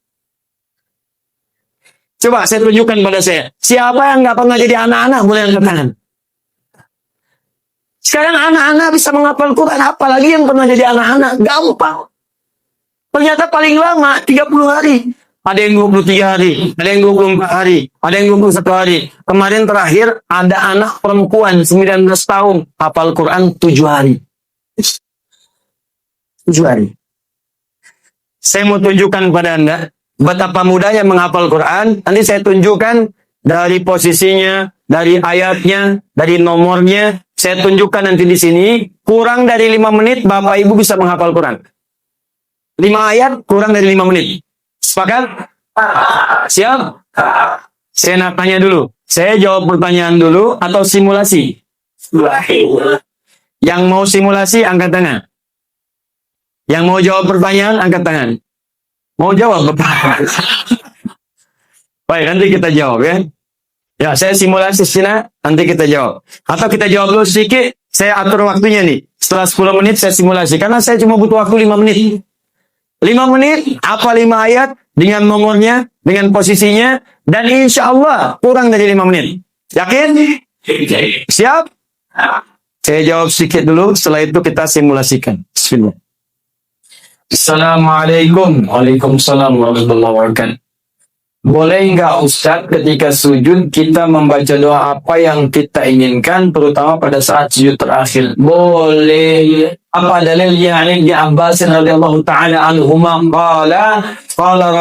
Coba saya tunjukkan pada saya. Siapa yang nggak pernah jadi anak-anak, boleh angkat tangan. Sekarang anak-anak bisa menghafal Quran, apalagi yang pernah jadi anak-anak. Gampang. Ternyata paling lama 30 hari. Ada yang 23 hari, ada yang 24 hari, ada yang 21 hari. Kemarin terakhir ada anak perempuan 19 tahun hafal Quran 7 hari. 7 hari. Saya mau tunjukkan pada Anda betapa mudahnya menghafal Quran. Nanti saya tunjukkan dari posisinya, dari ayatnya, dari nomornya. Saya tunjukkan nanti di sini. Kurang dari 5 menit, Bapak Ibu bisa menghafal Quran. 5 ayat, kurang dari 5 menit. Sepakat? Siap? Saya nak tanya dulu. Saya jawab pertanyaan dulu atau simulasi? Yang mau simulasi, angkat tangan. Yang mau jawab pertanyaan, angkat tangan. Mau jawab Bapak? Baik, nanti kita jawab ya. Ya, saya simulasi sini, nanti kita jawab. Atau kita jawab dulu sedikit, saya atur waktunya nih. Setelah 10 menit saya simulasi, karena saya cuma butuh waktu 5 menit. 5 menit, apa 5 ayat, dengan nomornya, dengan posisinya, dan insya Allah kurang dari 5 menit. Yakin? Siap? Saya jawab sedikit dulu, setelah itu kita simulasikan. Bismillah. Assalamualaikum. Waalaikumsalam warahmatullahi wabarakatuh. Boleh nggak Ustadz ketika sujud kita membaca doa apa yang kita inginkan, terutama pada saat sujud terakhir? Boleh. Apa dalilnya? Ibnu Abbas radhiyallahu taala anhuma qala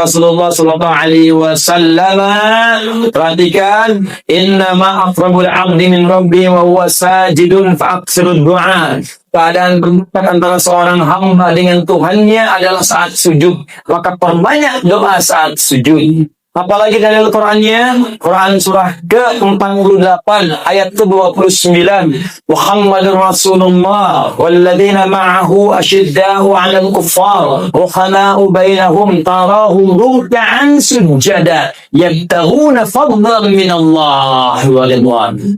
Rasulullah sallallahu alaihi wasallam, perhatikan, innama aqrabul 'abdi min rabbi wa huwa sajidun fa aqsirud du'a. Keadaan berdekat antara seorang hamba dengan Tuhannya adalah saat sujud, maka perbanyak doa saat sujud. Apalagi dalil Qurannya, Quran surah ke-48 ayat ke-29. Muhammadur Rasulullah walladzina ma'ahu asyidda'u 'alal kuffar ruhama'u bainahum tarahum ruk'an sujada yabtaghuna fadlan minallah wa ridwan.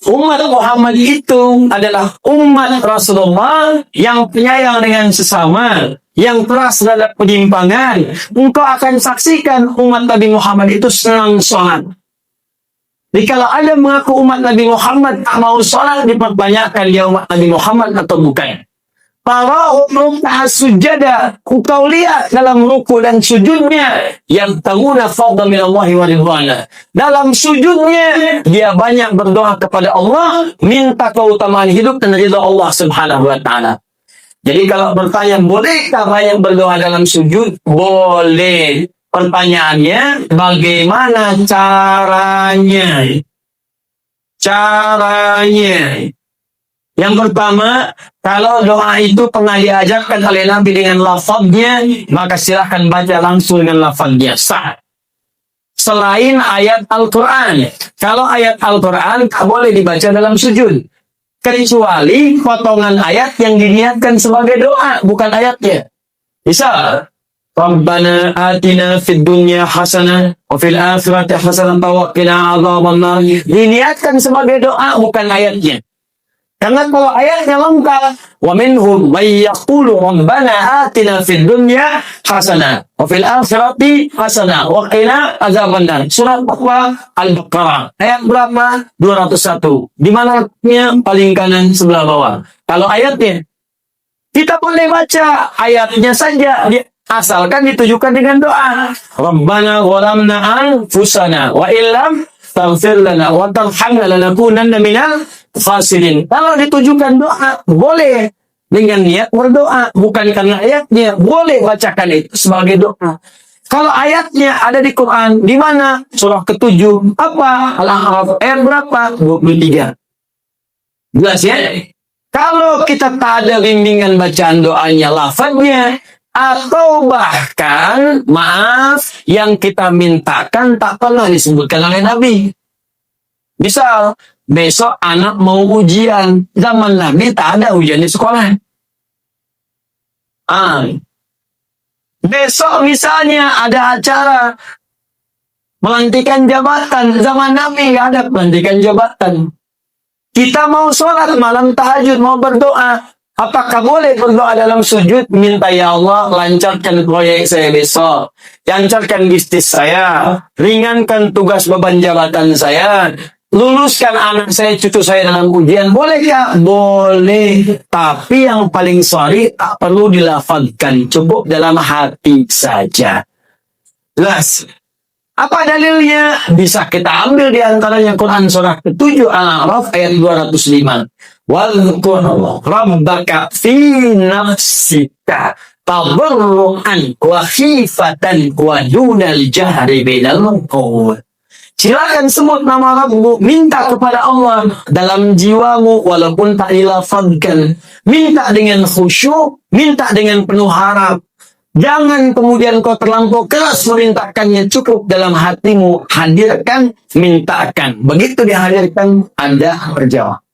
Umat Muhammad itu adalah umat Rasulullah yang penyayang dengan sesama, yang keras terhadap penyimpangan, engkau akan saksikan umat Nabi Muhammad itu senang sholat. Jadi kalau ada mengaku umat Nabi Muhammad tak mau sholat, dipertanyakan dia umat Nabi Muhammad atau bukan. Para ruk'ah sujada, kau lihat dalam ruku dan sujudnya yang taguna fadla minallahi wa ridwana. Dalam sujudnya dia banyak berdoa kepada Allah, minta keutamaan hidup dan ridha Allah Subhanahu wa taala. Jadi kalau bertanya bolehkah banyak berdoa dalam sujud? Boleh. Pertanyaannya bagaimana caranya? Caranya. Yang pertama, kalau doa itu pernah diajarkan oleh Nabi dengan lafaznya, maka silahkan baca langsung dengan lafaznya. Sah. Selain ayat Al-Quran. Kalau ayat Al-Quran tak boleh dibaca dalam sujud. Kecuali potongan ayat yang diniatkan sebagai doa, bukan ayatnya. Misal, Rabbana atina fid dunya hasanah wa fil akhirati hasanah wa qina adzabannar. Diniatkan sebagai doa, bukan ayatnya. Karena kalau ayatnya lengkap, wa minhum may yaqulu rabbana atina fid dunya hasanah wa fil akhirati hasanah wa qina adzabannar. Surat Al-Baqarah ayat berapa? 201. Di mananya? Paling kanan sebelah bawah. Kalau ayatnya kita boleh baca ayatnya saja, asalkan ditujukan dengan doa. Rabbana zalamna anfusana wa illam taghfir lana wa tarhamna lanakunanna minal khasirin. Kalau ditujukan doa, boleh dengan niat berdoa, bukan karena ayatnya. Boleh bacakan itu sebagai doa. Kalau ayatnya ada di Quran, di mana? Surah ke-7. Apa? Al-A'raf ayat berapa? 23. Jelas ya? Kalau kita tak ada bimbingan bacaan doanya, lafaznya, atau bahkan, maaf, yang kita mintakan tak pernah disebutkan oleh Nabi. Misal, besok anak mau ujian. Zaman Nabi tak ada ujian di sekolah. Besok misalnya ada acara pelantikan jabatan. Zaman Nabi nggak ada pelantikan jabatan. Kita mau sholat malam tahajud, mau berdoa. Apakah boleh berdoa dalam sujud? Minta, ya Allah, lancarkan proyek saya besok. Lancarkan bisnis saya. Ringankan tugas beban jabatan saya. Luluskan anak saya, cucu saya dalam ujian. Boleh ya? Boleh. Tapi yang paling sorry, tak perlu dilafazkan. Cukup dalam hati saja. Jelas. Apa dalilnya? Bisa kita ambil di antaranya Quran surah ke-7 Al-A'raf ayat 205. Wadhkur rabbaka fi nafsika tadarruan wa khifatan wa dunal jahri minal qaul. Silakan sebut nama Rabbu, minta kepada Allah dalam jiwamu walaupun tak dilafazkan. Minta dengan khusyuk, minta dengan penuh harap. Jangan kemudian kau terlampau keras memintakannya, cukup dalam hatimu. Hadirkan, mintakan. Begitu dihadirkan, Anda berjawab.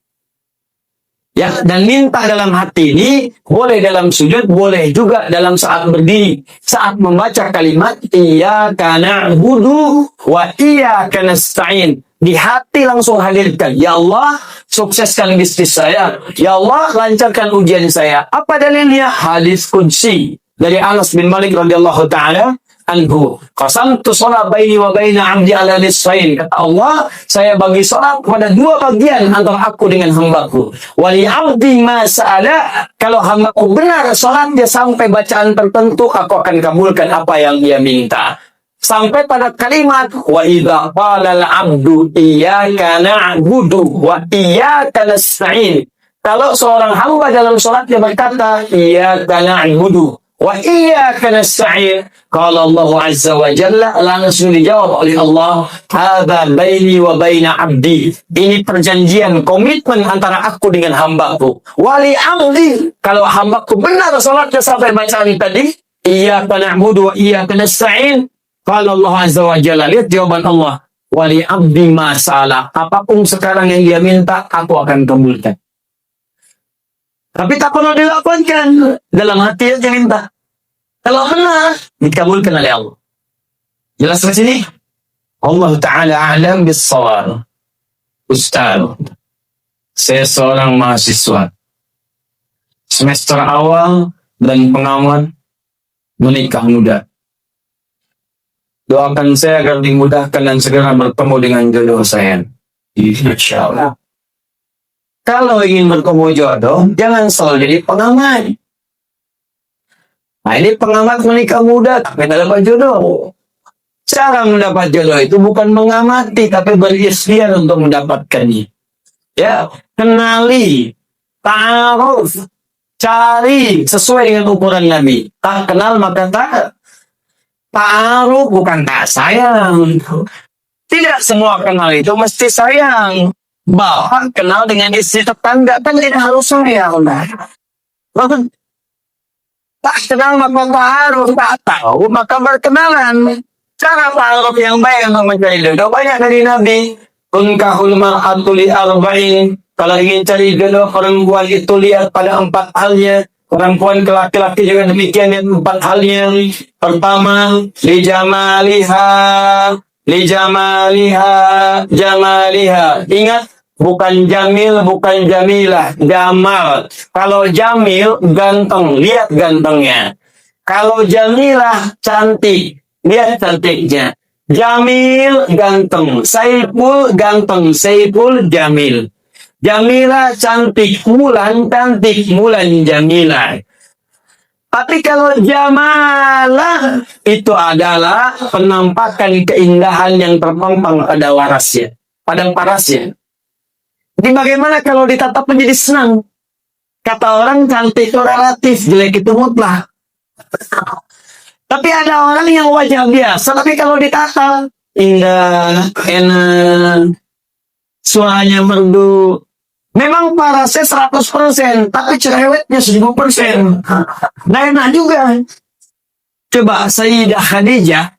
Ya, dan minta dalam hati ini boleh dalam sujud, boleh juga dalam saat berdiri. Saat membaca kalimat iyyaka na'budu wa iyyaka nasta'in. Di hati langsung hadirkan. Ya Allah, sukseskan bisnis saya. Ya Allah, lancarkan ujian saya. Apa dalilnya? Hadis qudsi dari Anas bin Malik radhiyallahu taala anhu. Qasamtu shalat baini wa baina 'abdi ala nisfain. Kata Allah, saya bagi salat pada dua bagian antara aku dengan hambaku. Wa li 'abdi ma sa'ala. Kalau hambaku benar salatnya sampai bacaan tertentu, aku akan kabulkan apa yang dia minta. Sampai pada kalimat wa idza qala al-'abdu iyyaka na'budu wa iyyaka nasta'in. Kalau seorang hamba dalam salatnya berkata iyyaka na'budu wa iyyaka nasta'in, qala Allah azza wa jalla, langsung dijawab oleh Allah, hadza baini wa baina 'abdi. Ini perjanjian, komitmen antara aku dengan hambaku. Wali 'abdi, kalau hambaku benar salatnya sampai bacaan tadi, iyyaka na'budu wa iyyaka nasta'in, qala Allah azza wa jalla, lihat jawaban Allah, wali 'abdi ma sa'ala. Apapun sekarang yang dia minta, aku akan kabulkan. Tapi tak perlu dilakukan. Dalam hati aja minta. Kalau benar, dikabulkan oleh Allah. Jelas di sini? Allah Ta'ala a'lam bis-shawab. Ustaz, saya seorang mahasiswa. Semester awal dan pengawan menikah muda. Doakan saya agar dimudahkan dan segera bertemu dengan jodoh saya. Insya Allah. Kalau ingin bertemu jodoh, jangan selalu jadi pengamat. Nah, ini pengamat menikah muda, tapi tidak dapat jodoh. Cara mendapat jodoh itu bukan mengamati, tapi berikhtiar untuk mendapatkannya. Ya, kenali, ta'aruf, cari sesuai dengan ukuran Nabi. Tak kenal maka tak ta'aruf, bukan tak sayang. Tidak semua kenal itu mesti sayang. Bahwa kenal dengan istri tetangga kan tidak harus sayang. Bahkan tak kenal maka ta'aruf, tak tahu maka berkenalan. Cara ta'aruf yang baik untuk mencari jodoh banyak dari Nabi. Unkahul mar'atu li arba'in. Kalau ingin cari jodoh perempuan itu lihat pada 4 halnya. Perempuan ke laki-laki juga demikian, lihat 4 halnya. Pertama, jamaliha. Ingat, bukan jamil, bukan jamilah, jamal. Kalau jamil, ganteng, lihat gantengnya. Kalau jamilah, cantik, lihat cantiknya. Jamil, ganteng. Saiful, ganteng. Saiful, jamil. Jamila, cantik. Mulan, cantik. Mulan, jamila. Tapi kalau jamalah, itu adalah penampakan keindahan yang terpampang pada warasnya. Pada parasnya. Jadi bagaimana kalau ditatap menjadi senang? Kata orang cantik itu relatif, jelek itu mutlak. Tapi ada orang yang wajah biasa, tapi kalau ditata indah, enak, suaranya merdu. Memang parasnya 100%, tapi cerewetnya 1000%. Nah, enak juga. Coba Sayyidah Khadijah,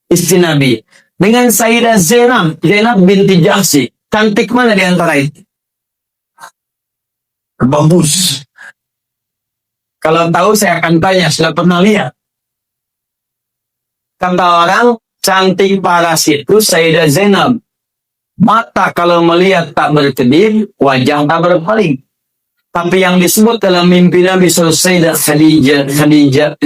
istri Nabi, dengan Sayyidah Zainab binti Jahsy, cantik mana di antara itu? Bagus. Kalau tahu saya akan tanya, sudah pernah lihat? Kata orang, cantik paras itu Sayyidah Zainab. Mata kalau melihat tak berkedip, wajah tak berpaling. Tapi yang disebut dalam mimpi Nabi Sayyidah Khadijah.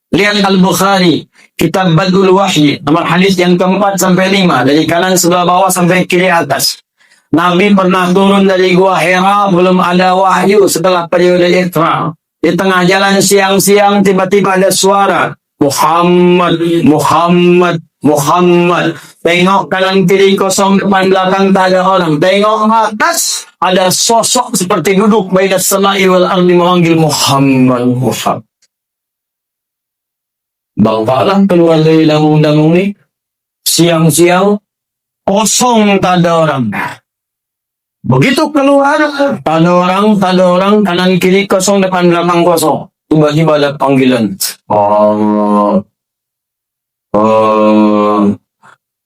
Lihat Al-Bukhari, kitab Badul Wahyi, nomor hadis yang ke-4 sampai 5, dari kanan sebelah bawah sampai kiri atas. Nabi pernah turun dari Gua Hira, belum ada wahyu setelah periode Isra. Di tengah jalan siang-siang tiba-tiba ada suara, Muhammad. Tengok kanan kiri kosong, depan belakang tak ada orang. Tengok atas ada sosok seperti duduk bainas samai wal ardi memanggil Muhammad. Bangkalah keluar dari lamung-lamung ini. Siang-siang kosong, tak ada orang. Begitu keluar, tak ada orang, kanan kiri kosong, depan belakang kosong. Tiba-tiba ada panggilan.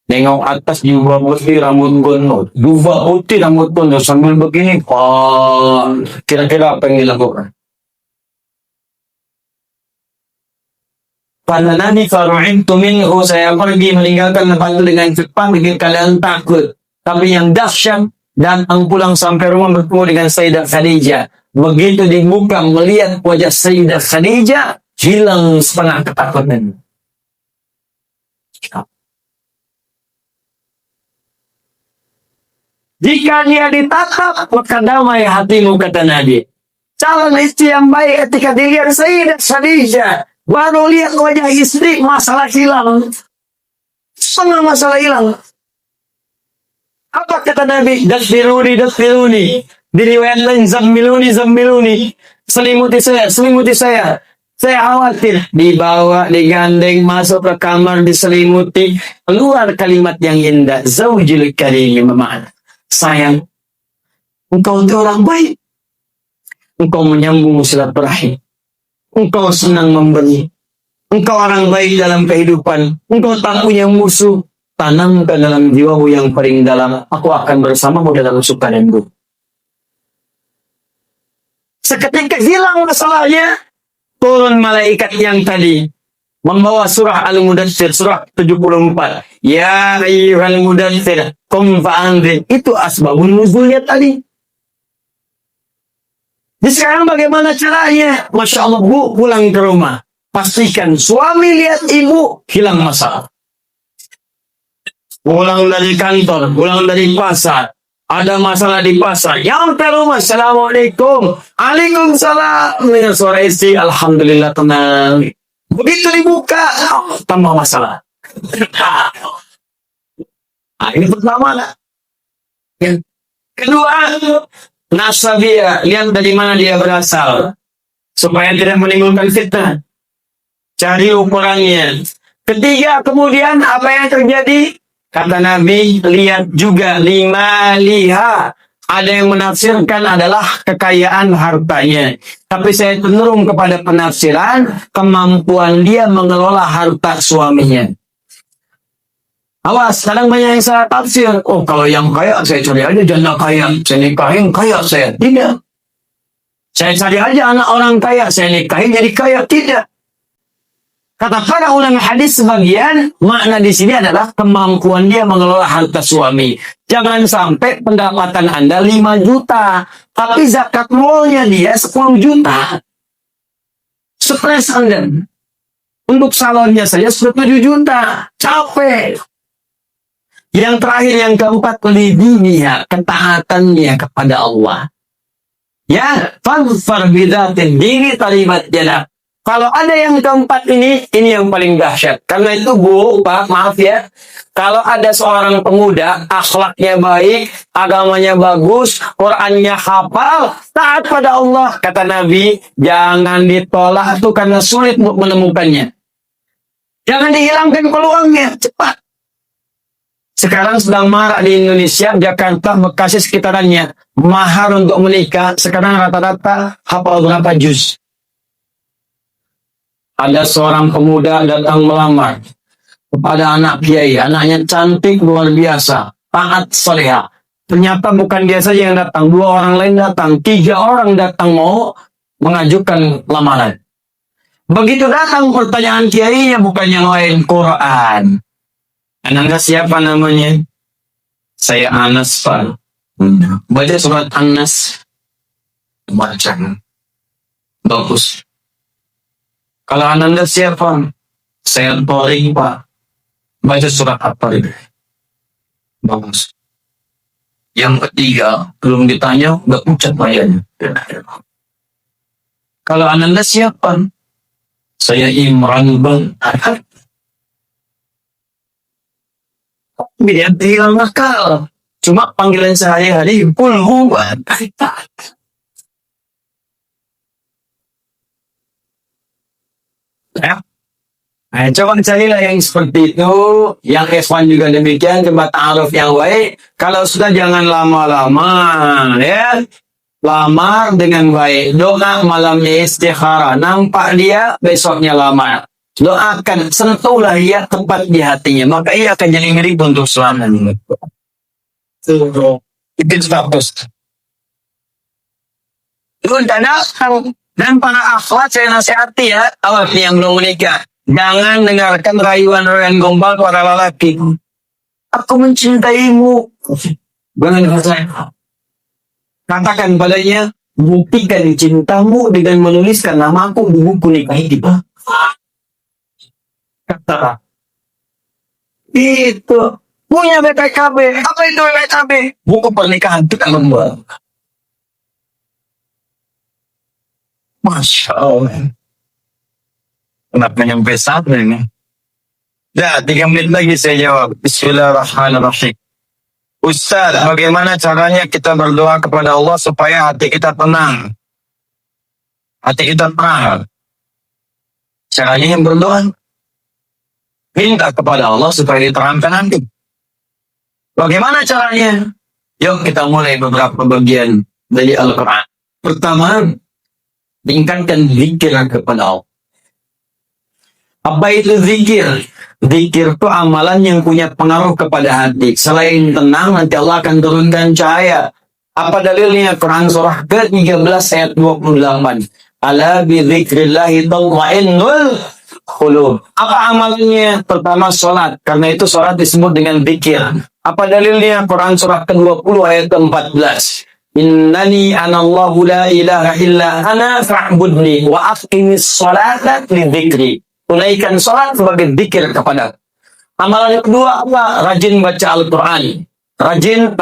Nengok atas jubah putih rambut gondol. Jubah putih rambut gondol sambil begini. Kira-kira apa yang dilakukan? Pada Nabi faru'intu minhu, saya pergi meninggalkan tempat itu dengan cepat bikin kalian takut. Tapi yang dahsyat, datang pulang sampai rumah bertemu dengan Sayyidah Khadijah. Begitu dibuka melihat wajah Sayyidah Khadijah, hilang setengah ketakutan. Jika dia ditatap, maka damai hatimu, kata Nabi. Calon istri yang baik ketika dilihat Sayyidah Khadijah, baru lihat wajah istri, masalah hilang. Setengah masalah hilang. Apa kata Nabi? Dasfiruni. Di riwayat lain, zammiluni. Selimuti saya. Saya khawatir. Dibawa, digandeng, masuk ke kamar, diselimuti. Keluar kalimat yang indah. Zaujil karim, bermakna, sayang, engkau itu orang baik. Engkau menyambung silaturahim. Engkau senang memberi. Engkau orang baik dalam kehidupan. Engkau tak punya musuh. Tanamkan dalam jiwamu yang paling dalam. Aku akan bersamamu dalam suka dan duka. Seketika hilang masalahnya. Turun malaikat yang tadi membawa surah Al-Mudaththir, surah 74. Ya ayyuhal mudaththir, qum fa'anzir. Itu asbabun nuzulnya tadi. Jadi sekarang bagaimana caranya? Masya Allah, Bu, pulang ke rumah. pastikan suami lihat ibu hilang masalah. Pulang dari kantor, pulang dari pasar, ada masalah di pasar. Yang ke rumah, Assalamualaikum. Waalaikumsalam. Dengan suara istri, Alhamdulillah tenang. Begitu dibuka, tambah masalah. Nah, ini pertama lah. Yang kedua, nasabiyah. Lihat dari mana dia berasal. Supaya tidak menimbulkan fitnah. Cari ukurannya. Ketiga, kemudian apa yang terjadi? Kata Nabi, lihat juga lima liha. Ada yang menafsirkan adalah kekayaan hartanya. Tapi saya cenderung kepada penafsiran kemampuan dia mengelola harta suaminya. Awas, kadang banyak yang salah tafsir. Oh, kalau yang kaya, saya cari aja janda kaya. Saya nikahin kaya saya. Tidak. Saya cari aja anak orang kaya. Saya nikahin jadi kaya. Tidak. Kata para ulama hadis sebagian, makna di sini adalah kemampuan dia mengelola harta suami. Jangan sampai pendapatan Anda 5 juta, tapi zakat molnya dia 10 juta. Stres Anda. Untuk salonnya saja 7 juta. Capek. Yang terakhir, yang keempat, lidiniha, ketaatannya kepada Allah. Ya, fadfar bidatin dini talibat jadak. Kalau ada yang keempat ini yang paling dahsyat. Karena itu Bu, Pak, maaf ya. Kalau ada seorang pemuda, akhlaknya baik, agamanya bagus, Qur'annya hafal, taat pada Allah. Kata Nabi, jangan ditolak itu karena sulit untuk menemukannya. Jangan dihilangkan peluangnya, cepat. Sekarang sedang marak di Indonesia, Jakarta, Bekasi sekitarannya. Mahar untuk menikah, sekarang rata-rata hafal berapa juz. Ada seorang pemuda datang melamar kepada anak kiai. Anaknya cantik luar biasa, taat soleha. Ternyata bukan dia saja yang datang, 2 orang lain datang, 3 orang datang mau mengajukan lamaran. Begitu datang pertanyaan kiainya bukan yang lain, Quran. Anda siapa namanya? Saya Anas, Pak. Baca surat Anas. Baca. Bagus. Kalau Anda siapa? Saya Torik, Pak. Baca surat apa? Bagus. Yang ketiga, belum ditanya, udah ucap bayarnya. Kalau Anda siapa? Saya Imran, Bang. Dia hilang akal. Cuma panggilan sehari-hari, pulhuan. Ya. Nah, coba carilah yang seperti itu. Yang S1 juga demikian. Coba ta'aruf yang baik. Kalau sudah jangan lama-lama. Ya. Lamar dengan baik. Doa malamnya istikharah. Nampak dia, besoknya lamar. Doakan, sentuhlah ia tempat di hatinya. Maka ia akan jadi mirip untuk selamanya. Itu status. Itu dan para akhwat saya nasihati ya, awas yang belum menikah. Jangan dengarkan rayuan-rayuan gombal para lelaki. Aku mencintaimu. Jangan saya. Katakan padanya, buktikan cintamu dengan menuliskan namaku di buku nikah kita. Kata. Itu. Punya BPKB. Apa itu BPKB? Buku pernikahan itu kan membuat. Masya Allah. Kenapa nyampe saat ini? Ya, 3 menit lagi saya jawab. Bismillahirrahmanirrahim. Ustaz, bagaimana caranya kita berdoa kepada Allah supaya hati kita tenang? Hati kita tenang. Caranya yang berdoa. Minta kepada Allah supaya diterangkan nanti. Bagaimana caranya? Yuk kita mulai beberapa bagian dari Al-Quran. Pertama, tingkatkan zikir kepada Allah. Apa itu zikir? Zikir itu amalan yang punya pengaruh kepada hati. Selain tenang, nanti Allah akan turunkan cahaya. Apa dalilnya? Quran surah ke-13 ayat 28. Ala bi dzikrillahi tatma'innul qulub. Apa amalannya? Pertama sholat. Karena itu sholat disebut dengan zikir. Apa dalilnya? Quran surah ke-20 ayat 14. Innani anallahu la ilaha illa ana fa'budni wa aqimis salata li dzikri. Tunaikan salat sebagai zikir kepada. Amalan yang kedua apa? Rajin baca Al-Quran. Rajin.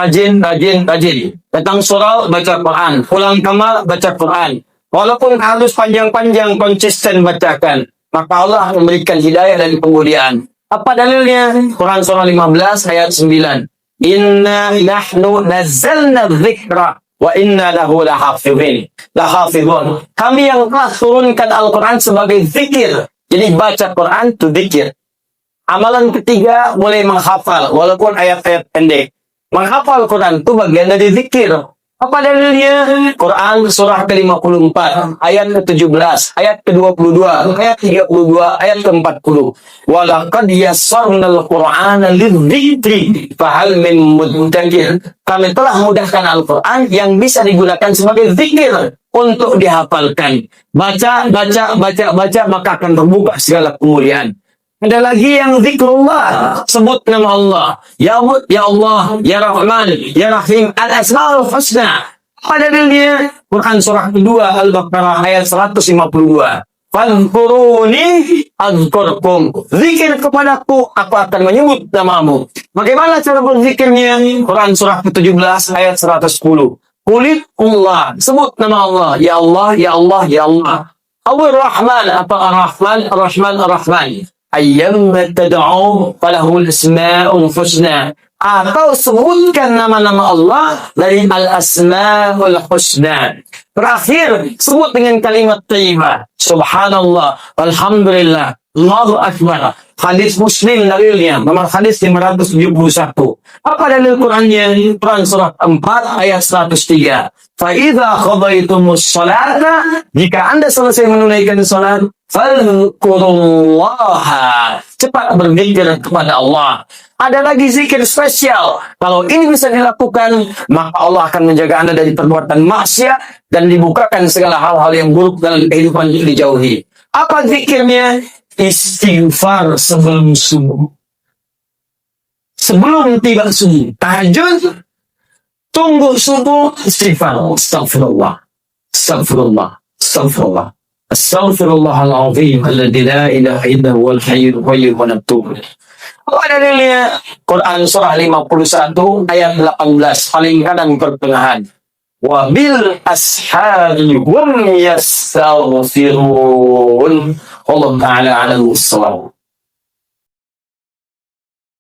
Datang surau, baca Quran. Pulang kamar, baca Quran. Walaupun harus panjang-panjang, konsisten bacakan. Maka Allah memberikan hidayah dan kemuliaan. Apa dalilnya? Quran surah 15 ayat 9. Inna nahnu nazzalna dzikra wa inna lahu lahafizun. Kami yang telah turunkan Al-Quran sebagai zikir. Jadi baca Quran itu zikir. Amalan ketiga boleh menghafal walaupun ayat-ayat pendek. Menghafal Quran itu bagian dari zikir. Apa dalilnya? Quran surah ke-54, ayat ke-17, ayat ke-22, ayat 32, ayat ke-40. Walaqad yassarnal Qur'ana lidzikri fahal min muddakir. Kami telah mudahkan Al-Quran yang bisa digunakan sebagai zikir untuk dihafalkan. Baca, maka akan terbuka segala kemuliaan. Ada lagi yang zikrullah, sebut nama Allah. Ya Allah, Ya Rahman, Ya Rahim, Al-Asma'ul Husna. Pada dalilnya Quran surah kedua Al-Baqarah ayat 152. Fadhkuruni azkurkum. Zikir kepadaku, aku akan menyebut namamu. Bagaimana cara berzikirnya? Quran surah ke-17 ayat 110. Kulit Allah, sebut nama Allah. Ya Allah, Ya Allah, Ya Allah. Ar-Rahman, apa Ar-Rahman? Ar-Rahman, Ar-Rahman. Ayyamma tad'u falahul asma'ul husna. Atau sebutkan nama-nama Allah dari al-asma'ul husna. Terakhir, sebut dengan kalimat thayyibah. Subhanallah, alhamdulillah, Allahu akbar. Hadis Muslim dalilnya, nomor hadis 571. Apa dalil Qurannya? Quran surah 4 ayat 103. Fa'idha qadaytumus salata, jika Anda selesai menunaikan salat, fadhkurullaha, cepat berzikir kepada Allah. Ada lagi zikir spesial. Kalau ini bisa dilakukan, maka Allah akan menjaga Anda dari perbuatan maksiat dan dibukakan segala hal-hal yang buruk dalam kehidupan dijauhi. Apa zikirnya? Istighfar sebelum subuh. Sebelum tiba subuh. Tahajud, tunggu subuh, istighfar. Astaghfirullah. Astaghfirullahaladzim alladzi la ilaha illa huwal hayyul qayyum wa natubu ilaih. Apa dalilnya? Quran surah 51 ayat 18 paling kanan pertengahan. Wa bil ashari hum yastaghfirun. Allah Ta'ala ala al-salam.